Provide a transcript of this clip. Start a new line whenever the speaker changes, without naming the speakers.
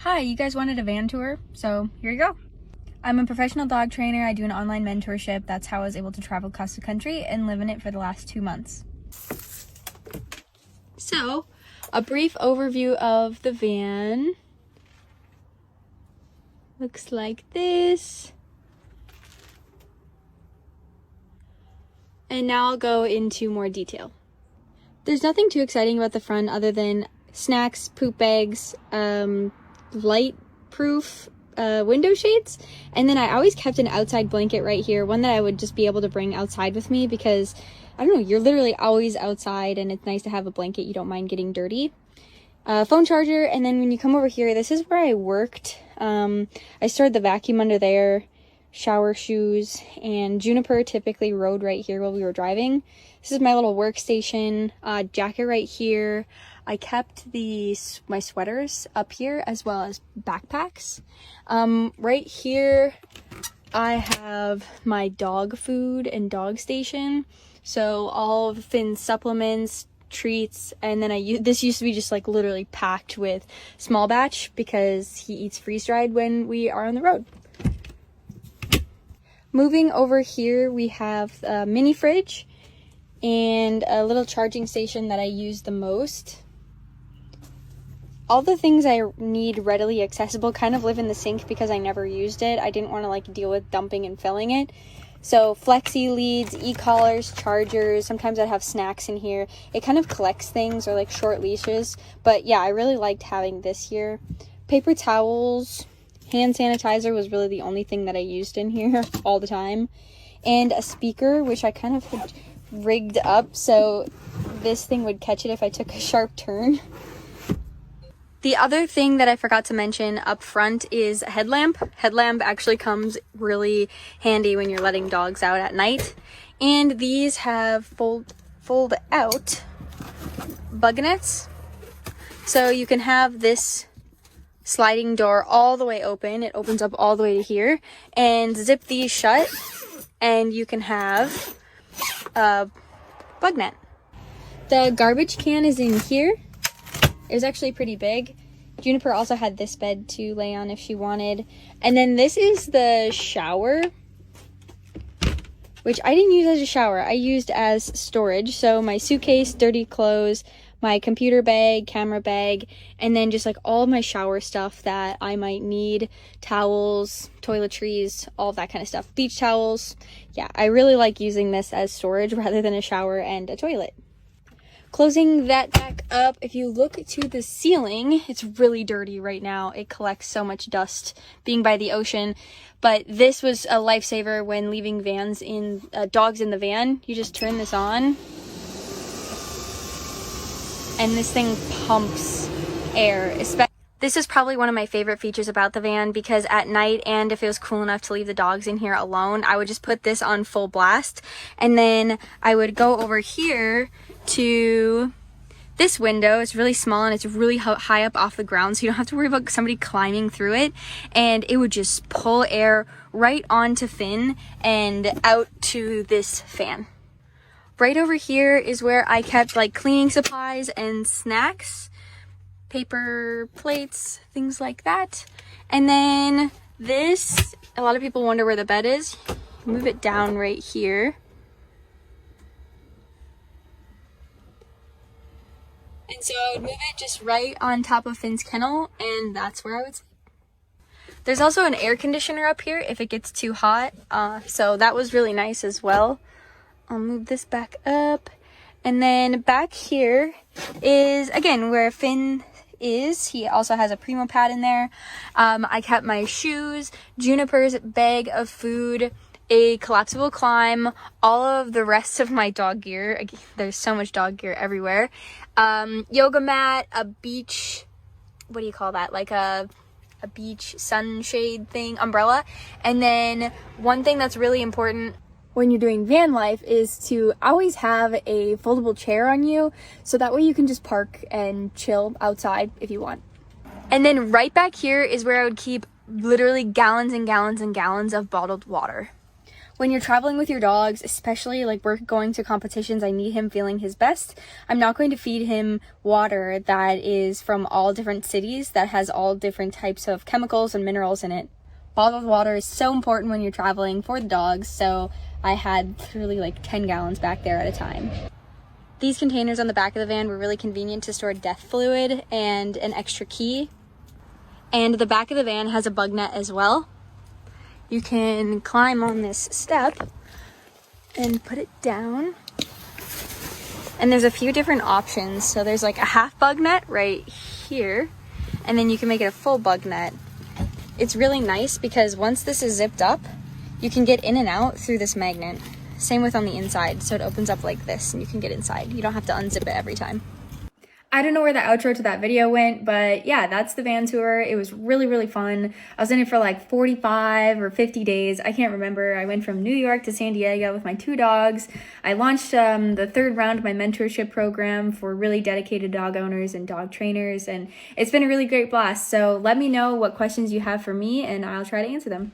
Hi, you guys wanted a van tour, so here you go. I'm a professional dog trainer. I do an online mentorship. That's how I was able to travel across the country and live in it for the last 2 months. So, a brief overview of the van. Looks like this. And now I'll go into more detail. There's nothing too exciting about the front other than snacks, poop bags, light proof window shades, and then I always kept an outside blanket right here, one that I would just be able to bring outside with me because I don't know, you're literally always outside and it's nice to have a blanket you don't mind getting dirty. Phone charger, and then when you come over here, this is where I worked. I stored the vacuum under there, shower shoes, and Juniper typically rode right here while we were driving. This is my little workstation, jacket right here. I kept my sweaters up here as well as backpacks. Right here I have my dog food and dog station. So all of Finn's supplements, treats, and then this used to be just like literally packed with small batch because he eats freeze-dried when we are on the road. Moving over here, we have a mini fridge and a little charging station that I use the most. All the things I need readily accessible kind of live in the sink because I never used it. I didn't want to like deal with dumping and filling it. So flexi leads, e-collars, chargers, sometimes I'd have snacks in here. It kind of collects things, or like short leashes. But yeah, I really liked having this here. Paper towels, hand sanitizer was really the only thing that I used in here all the time. And a speaker, which I kind of had rigged up so this thing would catch it if I took a sharp turn. The other thing that I forgot to mention up front is a headlamp. Headlamp actually comes really handy when you're letting dogs out at night. And these have fold out bug nets. So you can have this sliding door all the way open. It opens up all the way to here. And zip these shut and you can have a bug net. The garbage can is in here. It was actually pretty big. Juniper also had this bed to lay on if she wanted. And then this is the shower, which I didn't use as a shower. I used as storage. So my suitcase, dirty clothes, my computer bag, camera bag, and then just like all of my shower stuff that I might need. Towels, toiletries, all of that kind of stuff. Beach towels. Yeah, I really like using this as storage rather than a shower and a toilet. Closing that back up, if you look to the ceiling, it's really dirty right now. It collects so much dust being by the ocean. But this was a lifesaver when leaving dogs in the van. You just turn this on and this thing pumps air. This is probably one of my favorite features about the van because at night, and if it was cool enough to leave the dogs in here alone, I would just put this on full blast, and then I would go over here to this window. It's really small and it's really high up off the ground, so you don't have to worry about somebody climbing through it, and it would just pull air right onto Finn and out to this fan. Right over here is where I kept like cleaning supplies and snacks, paper plates, things like that. And then this, a lot of people wonder where the bed is. Move it down right here. And so I would move it just right on top of Finn's kennel, and that's where I would sleep. There's also an air conditioner up here if it gets too hot, so that was really nice as well. I'll move this back up. And then back here is, again, where Finn is. He also has a Primo pad in there. I kept my shoes, Juniper's bag of food, a collapsible climb, all of the rest of my dog gear. Again, there's so much dog gear everywhere. Yoga mat, a beach, what do you call that? Like a beach sunshade thing, umbrella. And then one thing that's really important when you're doing van life is to always have a foldable chair on you, so that way you can just park and chill outside if you want. And then right back here is where I would keep literally gallons and gallons and gallons of bottled water. When you're traveling with your dogs, especially like we're going to competitions, I need him feeling his best. I'm not going to feed him water that is from all different cities that has all different types of chemicals and minerals in it. Bottled water is so important when you're traveling for the dogs, so I had literally like 10 gallons back there at a time. These containers on the back of the van were really convenient to store death fluid and an extra key. And the back of the van has a bug net as well. You can climb on this step and put it down. And there's a few different options. So there's like a half bug net right here, and then you can make it a full bug net. It's really nice because once this is zipped up, you can get in and out through this magnet. Same with on the inside. So it opens up like this and you can get inside. You don't have to unzip it every time. I don't know where the outro to that video went, but yeah, that's the van tour. It was really, really fun. I was in it for like 45 or 50 days. I can't remember. I went from New York to San Diego with my 2 dogs. I launched the 3rd round of my mentorship program for really dedicated dog owners and dog trainers, and it's been a really great blast. So let me know what questions you have for me and I'll try to answer them.